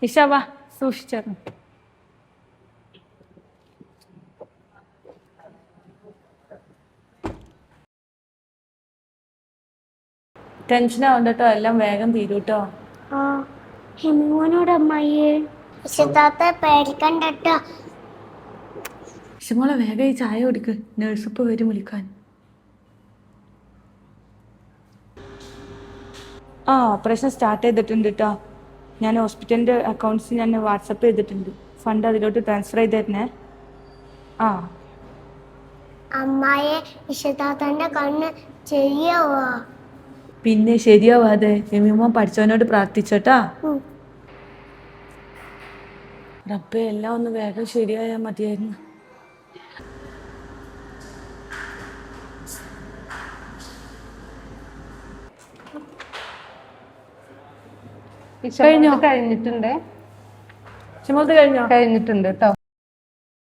ഇഷാവാ സൂക്ഷിച്ചു. ടെൻഷൻ ആവണ്ടട്ടോ, എല്ലാം വേഗം തീരൂട്ടോ. ആ ഹിമോനോട് അമ്മായിയെ ഇഷത്താത്ത പേടിക്കണ്ടട്ടോ. ഇഷമോളെ വേഗം ഈ ചായ കുടിക്ക്, നേഴ്സ് ഇപ്പൊ വരും വിളിക്കാൻ. ഓപ്പറേഷൻ സ്റ്റാർട്ട് ചെയ്തിട്ടുണ്ട് കേട്ടോ. ഞാൻ ഹോസ്പിറ്റലിൻ്റെ അക്കൗണ്ട്സ് ഞാൻ വാട്സപ്പ് ചെയ്തിട്ടുണ്ട്. ഫണ്ട് അതിലോട്ട് ട്രാൻസ്ഫർ ചെയ്ത് തരണേ. അമ്മായെ ഇഷത്താത്തന്റെ കണ്ണ് ശരിയാവോ? പിന്നെ ശരിയാവാതെ എമ്മിമ്മ പഠിച്ചവനോട് പ്രാർത്ഥിച്ചോട്ടാ. റബ്ബേ, എല്ലാം ഒന്ന് വേഗം ശരിയായാൽ മതിയായിരുന്നു. കഴിഞ്ഞിട്ടുണ്ട് കഴിഞ്ഞിട്ടുണ്ട് കേട്ടോ.